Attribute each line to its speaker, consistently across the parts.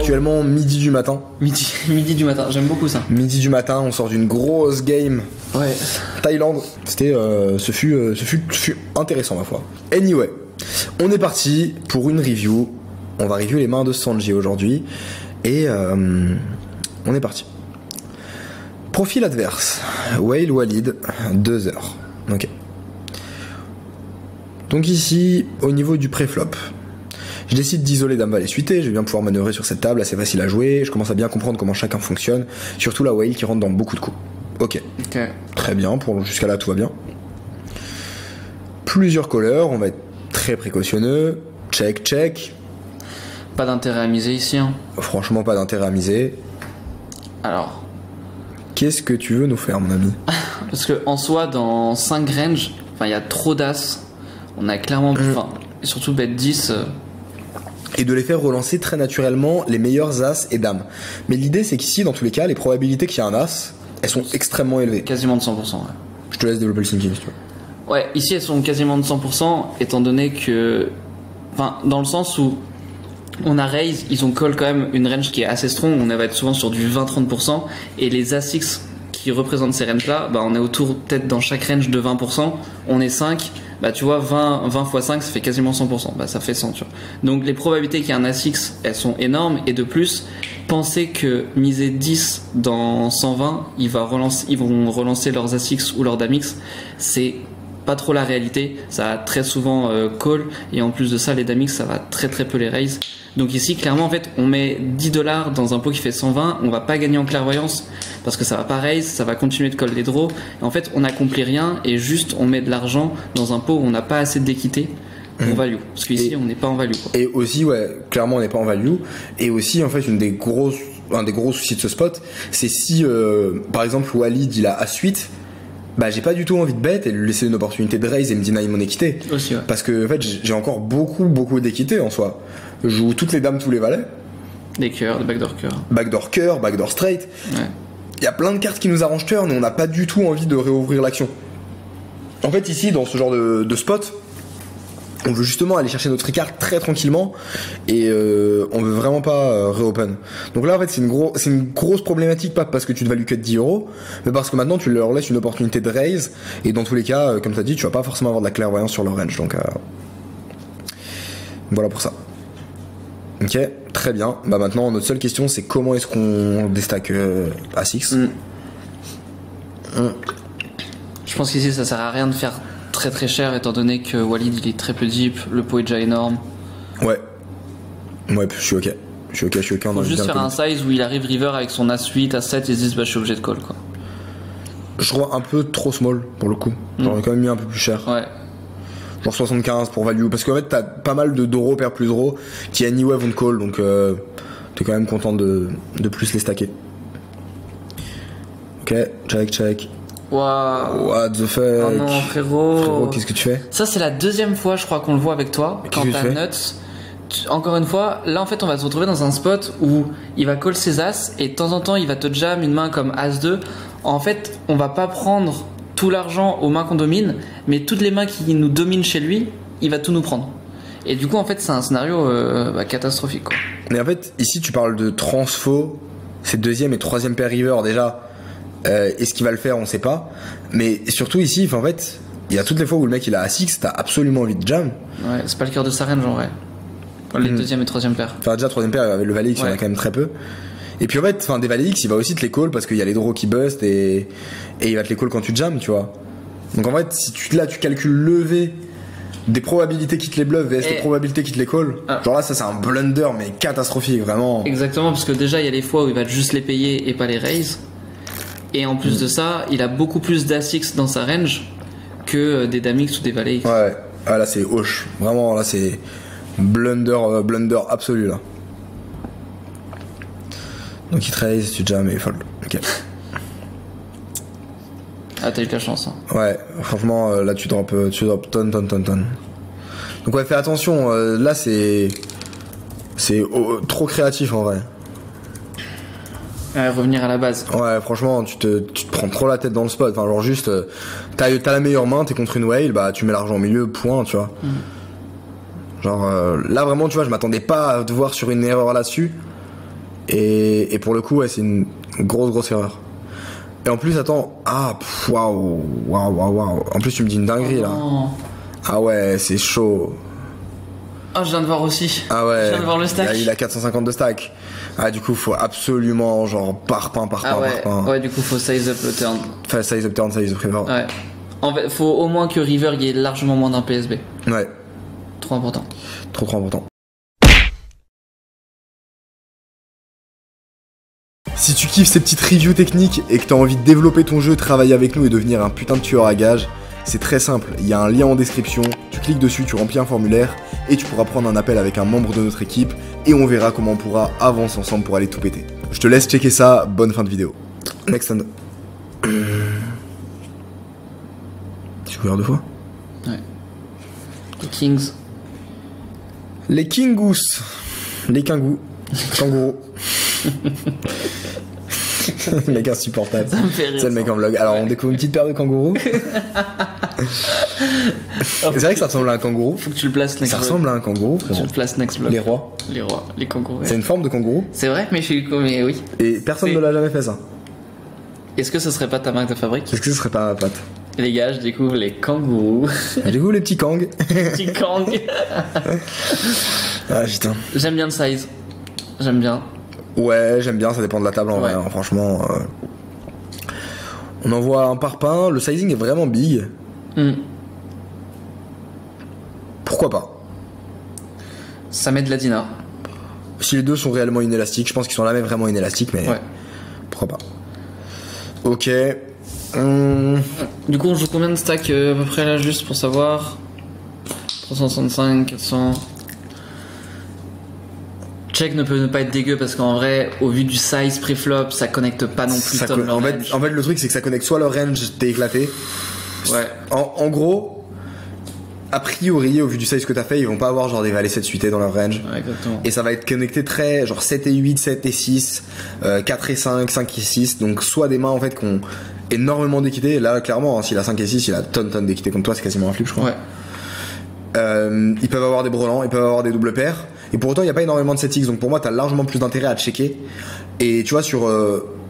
Speaker 1: actuellement midi du matin.
Speaker 2: Midi du matin, j'aime beaucoup ça.
Speaker 1: Midi du matin, on sort d'une grosse game.
Speaker 2: Ouais.
Speaker 1: Thaïlande. C'était, ce fut intéressant ma foi. Anyway, on est parti pour une review. On va review les mains de Sanji aujourd'hui. Et on est parti. Profil adverse. Whale Walid, 2 heures. Ok. Donc ici, au niveau du pré-flop, je décide d'isoler Dame Valet suité, je vais bien pouvoir manœuvrer sur cette table, assez facile à jouer, je commence à bien comprendre comment chacun fonctionne, surtout la Whale qui rentre dans beaucoup de coups. Ok. Très bien, jusqu'à là tout va bien. Plusieurs callers, on va être très précautionneux, check.
Speaker 2: Pas d'intérêt à miser ici. Hein.
Speaker 1: Franchement, pas d'intérêt à miser.
Speaker 2: Alors.
Speaker 1: Qu'est-ce que tu veux nous faire, mon ami?
Speaker 2: Parce que en soi, dans 5 range, il y a trop d'as. On a clairement surtout bet 10.
Speaker 1: Et de les faire relancer très naturellement les meilleurs as et dames. Mais l'idée, c'est qu'ici, dans tous les cas, les probabilités qu'il y ait un as, elles sont extrêmement élevées.
Speaker 2: Quasiment de 100%. Ouais.
Speaker 1: Je te laisse développer le thinking si tu veux.
Speaker 2: Ouais, ici, elles sont quasiment de 100%, étant donné que. Enfin, dans le sens où on a raise, ils ont call quand même une range qui est assez strong. On va être souvent sur du 20-30%. Et les as-6 qui représentent ces ranges-là, on est autour, peut-être dans chaque range de 20%. On est 5. Tu vois, 20 x 5, ça fait quasiment 100%. Ça fait 100, tu vois. Donc, les probabilités qu'il y ait un As-X, elles sont énormes. Et de plus, pensez que miser 10 dans 120, ils vont relancer leurs As-X ou leurs Dame-X. C'est pas trop la réalité. Ça va très souvent call. Et en plus de ça, les Dame-X, ça va très très peu les raise. Donc ici, clairement, en fait, on met $10 dans un pot qui fait 120. On va pas gagner en clairvoyance parce que ça va pas raise, ça va continuer de call les draws. Et en fait, on n'accomplit rien et juste on met de l'argent dans un pot où on n'a pas assez d'équité pour value. Parce qu'ici, on n'est pas en value. Quoi.
Speaker 1: Et aussi, ouais, clairement, on n'est pas en value. Et aussi, en fait, un des gros soucis de ce spot, c'est si, par exemple, Walid, il a As-8, j'ai pas du tout envie de bet et lui laisser une opportunité de raise et me deny mon équité.
Speaker 2: Aussi, ouais.
Speaker 1: Parce que, en fait, j'ai encore beaucoup d'équité en soi. Je joue toutes les dames, tous les valets.
Speaker 2: Des cœurs, des backdoor cœurs.
Speaker 1: Backdoor cœur, backdoor straight.
Speaker 2: Ouais.
Speaker 1: Il y a plein de cartes qui nous arrangent turn et on n'a pas du tout envie de réouvrir l'action. En fait, ici, dans ce genre de spot, on veut justement aller chercher notre écart très tranquillement et on veut vraiment pas reopen. Donc là, en fait, c'est une grosse problématique, pas parce que tu te values que de 10€, mais parce que maintenant tu leur laisses une opportunité de raise et dans tous les cas, comme tu as dit, tu vas pas forcément avoir de la clairvoyance sur leur range. Donc voilà pour ça. Ok, très bien. Maintenant, notre seule question, c'est comment est-ce qu'on déstack A6.
Speaker 2: Je pense qu'ici, ça sert à rien de faire très très cher étant donné que Walid il est très peu deep, le pot est déjà énorme.
Speaker 1: Ouais, je suis ok.
Speaker 2: Faut juste faire un size où il arrive river avec son As-8, As-7 et 10, je suis obligé de call quoi.
Speaker 1: Je crois un peu trop small pour le coup. J'aurais quand même mis un peu plus cher.
Speaker 2: Ouais.
Speaker 1: Genre 75 pour value. Parce qu'en fait, t'as pas mal de Doro, pair plus Doro qui anyway vont call. Donc t'es quand même content de plus les stacker. Ok, check.
Speaker 2: Waouh.
Speaker 1: What the fuck.
Speaker 2: Oh non, frérot,
Speaker 1: qu'est-ce que tu fais?
Speaker 2: Ça, c'est la deuxième fois, je crois, qu'on le voit avec toi. Quand t'as nuts. Encore une fois, là, en fait, on va se retrouver dans un spot où il va call ses as et de temps en temps, il va te jam une main comme As-2. En fait, on va pas prendre tout l'argent aux mains qu'on domine, mais toutes les mains qui nous dominent chez lui, il va tout nous prendre. Et du coup, en fait, c'est un scénario catastrophique, quoi.
Speaker 1: Mais en fait, ici, tu parles de transfo. C'est deuxième et troisième pair river déjà. Est-ce qu'il va le faire, on sait pas. Mais surtout ici, en fait, il y a toutes les fois où le mec il a A6, t'as absolument envie de jam.
Speaker 2: Ouais, c'est pas le cœur de sa range en vrai. Les deuxième et troisième paires.
Speaker 1: Enfin, déjà, troisième paire, avec le Valet X, il y en a quand même très peu. Et puis en fait, des Valet X, il va aussi te les call parce qu'il y a les draws qui bust et il va te les call quand tu jam, tu vois. Donc en fait, si tu calcules lever des probabilités qui te les bluff vs les probabilités qui te les call, genre là, ça c'est un blunder, mais catastrophique, vraiment.
Speaker 2: Exactement, parce que déjà, il y a les fois où il va juste les payer et pas les raise. Et en plus de ça, il a beaucoup plus d'As-X dans sa range que des Dame-X ou des Valet X.
Speaker 1: Ouais, là c'est hoche. Vraiment, là c'est blunder absolu là. Donc il trace, tu jam et fold. Ok.
Speaker 2: Ah, t'as eu de la chance. Hein.
Speaker 1: Ouais, franchement, là tu drop tonne. Donc ouais, fais attention. Là c'est trop créatif en vrai.
Speaker 2: Revenir à la base.
Speaker 1: Ouais, franchement, tu te prends trop la tête dans le spot. Enfin, genre juste, t'as la meilleure main, t'es contre une whale, tu mets l'argent au milieu, point, tu vois. Genre, là vraiment, tu vois, je m'attendais pas à te voir sur une erreur là-dessus. Et pour le coup, ouais, c'est une grosse erreur. Et en plus, attends, waouh. En plus, tu me dis une dinguerie là. Ah ouais, c'est chaud.
Speaker 2: Ah, je viens de voir aussi.
Speaker 1: Ah ouais.
Speaker 2: Je viens de voir le stack.
Speaker 1: Il a 450 de stack. Ah, du coup, faut absolument, genre, parpaing.
Speaker 2: Ouais, du coup, faut size up le turn.
Speaker 1: Enfin, size up turn, size up river.
Speaker 2: Ouais. En fait, faut au moins que river y ait largement moins d'un PSB.
Speaker 1: Ouais.
Speaker 2: Trop important.
Speaker 1: Trop important. Si tu kiffes ces petites reviews techniques et que t'as envie de développer ton jeu, travailler avec nous et devenir un putain de tueur à gages, c'est très simple, il y a un lien en description, tu cliques dessus, tu remplis un formulaire et tu pourras prendre un appel avec un membre de notre équipe et on verra comment on pourra avancer ensemble pour aller tout péter. Je te laisse checker ça, bonne fin de vidéo. Next hand. Tu peux ouvrir deux fois?
Speaker 2: Ouais. Les Kings.
Speaker 1: Les Kingus. Les Kingus. Kangourous. Le mec insupportable.
Speaker 2: Ça me fait rire.
Speaker 1: C'est le mec en vlog. Alors on découvre une petite paire de kangourous. C'est vrai que ça ressemble à un kangourou.
Speaker 2: Faut que tu le places next
Speaker 1: Ça
Speaker 2: vlog.
Speaker 1: ressemble à un kangourou.
Speaker 2: Faut que tu le places next vlog.
Speaker 1: Les rois.
Speaker 2: Les rois, les kangourous.
Speaker 1: C'est une forme de kangourou.
Speaker 2: C'est vrai, mais mais oui.
Speaker 1: Et personne
Speaker 2: C'est-
Speaker 1: ne l'a jamais fait ça.
Speaker 2: Est-ce que ce serait pas ta marque de fabrique?
Speaker 1: Est-ce que ce serait pas ma patte?
Speaker 2: Les gars, je découvre les kangourous.
Speaker 1: Et du coup les petits kangs.
Speaker 2: Petit kang.
Speaker 1: Ah putain.
Speaker 2: J'aime bien le size. J'aime bien.
Speaker 1: Ouais, j'aime bien, ça dépend de la table en vrai,
Speaker 2: Ouais.
Speaker 1: hein, franchement. On envoie un parpaing, le sizing est vraiment big. Pourquoi pas?
Speaker 2: Ça met de la dinar.
Speaker 1: Si les deux sont réellement inélastiques, je pense qu'ils sont jamais vraiment inélastiques, mais
Speaker 2: Ouais.
Speaker 1: pourquoi pas? Ok.
Speaker 2: Du coup, on joue combien de stacks à peu près là, juste pour savoir? 365, 400. Check ne peut ne pas être dégueu parce qu'en vrai, au vu du size pré-flop, ça connecte pas non plus
Speaker 1: Ça
Speaker 2: top leur
Speaker 1: en
Speaker 2: range.
Speaker 1: fait, le truc c'est que ça connecte soit leur range, t'es éclaté.
Speaker 2: Ouais.
Speaker 1: En gros, a priori, au vu du size que t'as fait, ils vont pas avoir genre des valets 7 suités dans leur range.
Speaker 2: Ouais, exactement.
Speaker 1: Et ça va être connecté très genre 7 et 8, 7 et 6, 4 et 5, 5 et 6. Donc soit des mains en fait qui ont énormément d'équité. Là clairement, hein, s'il a 5 et 6, il a tonne d'équité comme toi, c'est quasiment un flip je crois.
Speaker 2: Ouais.
Speaker 1: Ils peuvent avoir des brelans, ils peuvent avoir des doubles paires. Et pour autant, il n'y a pas énormément de 7x. Donc pour moi, t'as largement plus d'intérêt à checker. Et tu vois, sur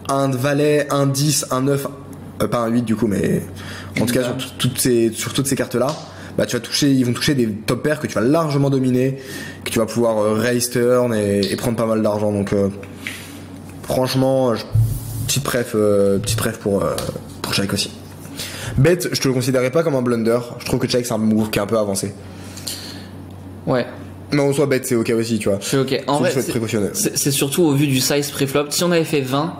Speaker 1: un valet, un 10, un 9, pas un 8 du coup, mais en tout cas, sur toutes ces cartes-là, bah, ils vont toucher des top pairs que tu vas largement dominer, que tu vas pouvoir raise turn et prendre pas mal d'argent. Donc franchement, petite préf pour check aussi. Bet, je te le considérais pas comme un blunder. Je trouve que check c'est un move qui est un peu avancé.
Speaker 2: Ouais.
Speaker 1: Mais en soi, bet c'est ok aussi, tu vois.
Speaker 2: Je suis ok. En
Speaker 1: Faut
Speaker 2: vrai,
Speaker 1: que tu sois précautionneux.
Speaker 2: c'est surtout au vu du size pré-flop. Si on avait fait 20,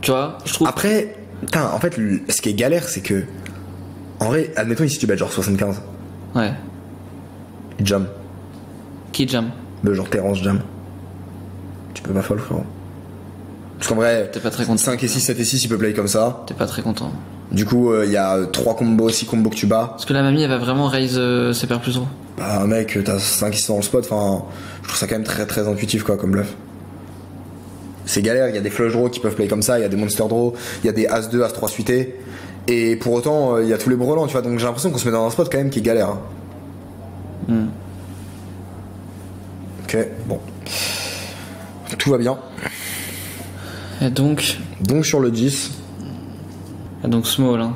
Speaker 2: tu vois, je trouve.
Speaker 1: Après, putain, en fait, ce qui est galère, c'est que. En vrai, admettons ici tu bets genre 75.
Speaker 2: Ouais.
Speaker 1: Jam.
Speaker 2: Qui jam?
Speaker 1: Genre Terrence jam. Tu peux pas fold, frérot. Parce qu'en vrai,
Speaker 2: T'es pas très content.
Speaker 1: 5 et 6, 7 et 6, il peut play comme ça.
Speaker 2: T'es pas très content.
Speaker 1: Du coup, il y a 3 combos, 6 combos que tu bats.
Speaker 2: Parce que la mamie, elle va vraiment raise ses paires plus haut.
Speaker 1: Bah, mec, t'as 5 qui sont dans le spot, enfin, je trouve ça quand même très intuitif, quoi, comme bluff. C'est galère, il y a des flush draws qui peuvent play comme ça, il y a des monster draws, il y a des As-2, As-3 suités. Et pour autant, il y a tous les brelans, tu vois, donc j'ai l'impression qu'on se met dans un spot quand même qui est galère. Hein. Ok, bon. Tout va bien.
Speaker 2: Et donc
Speaker 1: sur le 10,
Speaker 2: small, hein.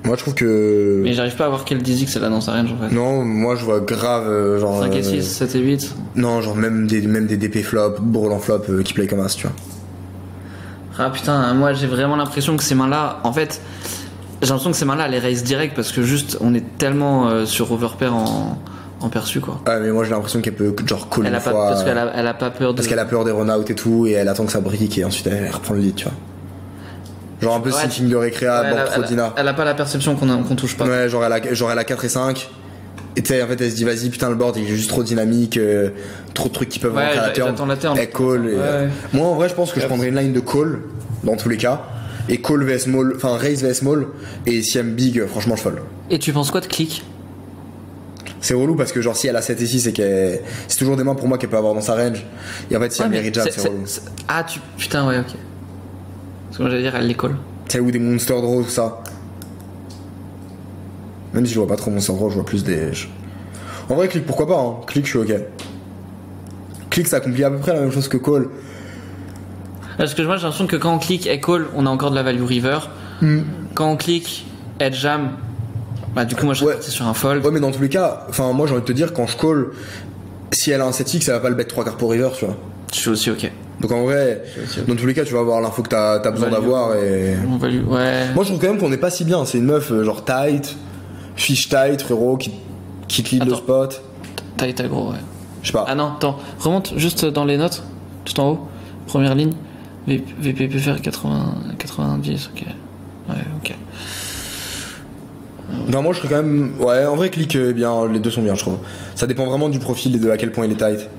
Speaker 1: moi je trouve que.
Speaker 2: Mais j'arrive pas à voir quel 10x elle a dans sa range en fait.
Speaker 1: Non, moi je vois grave genre.
Speaker 2: 5 et 6, 7 et 8.
Speaker 1: Non, genre même des DP flop, brelan flop qui play comme As, tu vois.
Speaker 2: Ah putain, moi j'ai vraiment l'impression que ces mains-là, en fait, j'ai l'impression que ces mains-là, elles les raise direct parce que juste on est tellement sur overpair en perçu quoi.
Speaker 1: Ah, mais moi j'ai l'impression qu'elle peut genre call une fois.
Speaker 2: Parce qu'elle a pas peur de.
Speaker 1: Parce qu'elle a peur des run-out et tout, et elle attend que ça brique et ensuite elle reprend le lead, tu vois. Genre un peu
Speaker 2: Ouais,
Speaker 1: sitting de récréa,
Speaker 2: Ouais,
Speaker 1: board trop dina.
Speaker 2: elle a pas la perception qu'on touche pas.
Speaker 1: Ouais, genre elle a 4 et 5. Et tu sais, en fait, elle se dit, vas-y, putain, le board il est juste trop dynamique, trop de trucs qui peuvent rentrer à la turn.
Speaker 2: j'attends la turn.
Speaker 1: Elle call.
Speaker 2: Ouais.
Speaker 1: Moi, en vrai, je pense que je prendrais une line de call, dans tous les cas. Et call vs small, enfin raise vs small. Et si elle me big, franchement, je fold.
Speaker 2: Et tu penses quoi de click?
Speaker 1: C'est relou parce que, genre, si elle a 7 et 6, c'est toujours des mains pour moi qu'elle peut avoir dans sa range. Et en fait, si elle mérite jab, c'est relou.
Speaker 2: Ah, putain, ouais, ok. Parce que moi j'allais dire, elle les colle.
Speaker 1: Tu sais, ou des monster draws, tout ça. Même si je vois pas trop monster draw, je vois plus des. En vrai, click, pourquoi pas, hein. Click, je suis ok. Click, ça accomplit à peu près la même chose que call.
Speaker 2: Parce que moi j'ai l'impression que quand on clique et call, on a encore de la value river. Quand on clique et jam, bah du coup moi je suis parti sur un fold.
Speaker 1: Ouais, mais dans tous les cas, enfin moi j'ai envie de te dire, quand je call, si elle a un 7x, elle va pas le bet 3 quarts pour river, tu vois.
Speaker 2: Je suis aussi ok.
Speaker 1: Donc en vrai, dans tous les cas, tu vas avoir l'info que t'as besoin d'avoir et.
Speaker 2: On value, ouais.
Speaker 1: Moi je trouve quand même qu'on est pas si bien. C'est une meuf genre tight, fiche tight, frérot, qui te lead le spot.
Speaker 2: Tight aggro, ouais.
Speaker 1: Je sais pas.
Speaker 2: Ah non, attends, remonte juste dans les notes, tout en haut, première ligne. VPP faire 90, ok. Ouais, ok.
Speaker 1: Non, moi je serais quand même. Ouais, en vrai, click bien, les deux sont bien, je trouve. Ça dépend vraiment du profil et de à quel point il est tight.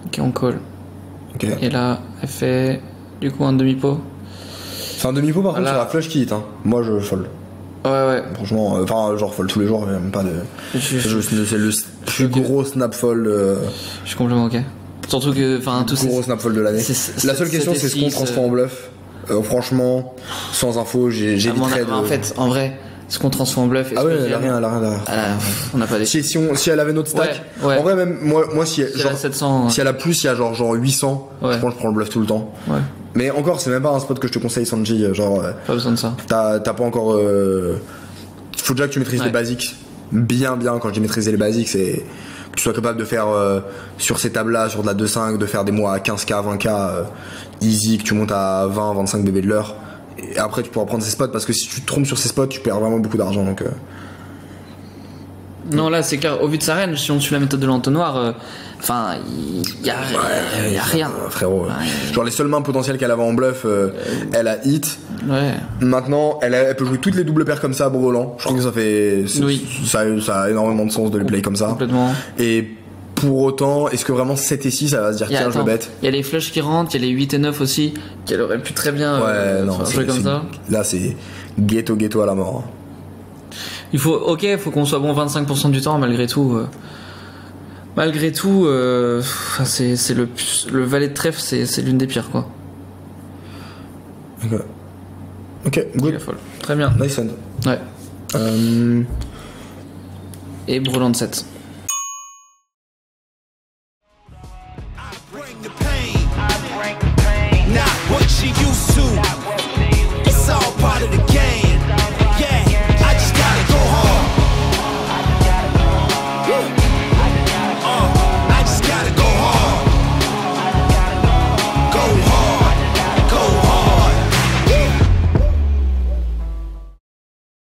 Speaker 2: Ok, on call.
Speaker 1: Ok.
Speaker 2: Et là, elle fait du coup un demi-pot.
Speaker 1: C'est un demi-pot par contre sur la flush qui hit, hein. Moi je fold.
Speaker 2: Ouais.
Speaker 1: Franchement, enfin, genre fold tous les jours, même pas de. C'est le plus gros snap fold.
Speaker 2: Je suis complètement ok. Surtout que, enfin, tout
Speaker 1: plus gros snap fold de l'année. La seule question, c'est ce qu'on transforme en bluff. Franchement, sans info, j'ai des trades.
Speaker 2: En fait, en vrai, ce qu'on transforme en bluff.
Speaker 1: Ah ouais, elle a rien derrière.
Speaker 2: On n'a pas des.
Speaker 1: Si elle avait notre stack,
Speaker 2: ouais.
Speaker 1: En vrai, même moi si
Speaker 2: elle a 700,
Speaker 1: si elle a plus, il y a genre 800, je pense que je prends le bluff tout le temps.
Speaker 2: Ouais.
Speaker 1: Mais encore, c'est même pas un spot que je te conseille, Sanji. Genre,
Speaker 2: pas besoin de ça.
Speaker 1: T'as pas encore. Faut déjà que tu maîtrises les basiques. Bien, quand je dis maîtriser les basiques, c'est que tu sois capable de faire sur ces tables-là, sur de la 2-5, de faire des mois à 15K, 20K easy, que tu montes à 20, 25 bébés de l'heure. Et après, tu pourras prendre ces spots parce que si tu te trompes sur ces spots, tu perds vraiment beaucoup d'argent. Donc.
Speaker 2: Non, là, c'est clair. Au vu de sa range, si on suit la méthode de l'entonnoir, enfin, il y a rien.
Speaker 1: Frérot. Ouais. Genre, les seules mains potentielles qu'elle avait en bluff, elle a hit.
Speaker 2: Ouais.
Speaker 1: Maintenant, elle peut jouer toutes les doubles paires comme ça à Brelan. Je trouve que ça fait. Ça a énormément de sens de les play comme ça.
Speaker 2: Complètement.
Speaker 1: Et pour autant, est-ce que vraiment 7 et 6, ça va se dire tiens, je le bête?
Speaker 2: Il y a les flushs qui rentrent, il y a les 8 et 9 aussi, qu'elle aurait pu très bien jouer comme ça.
Speaker 1: Là, c'est ghetto à la mort.
Speaker 2: Il faut qu'on soit bon 25% du temps malgré tout. Malgré tout, c'est le valet de trèfle, c'est l'une des pires quoi.
Speaker 1: Ok, good.
Speaker 2: Très bien.
Speaker 1: Nice hand.
Speaker 2: Ouais. Et Brelan de 7.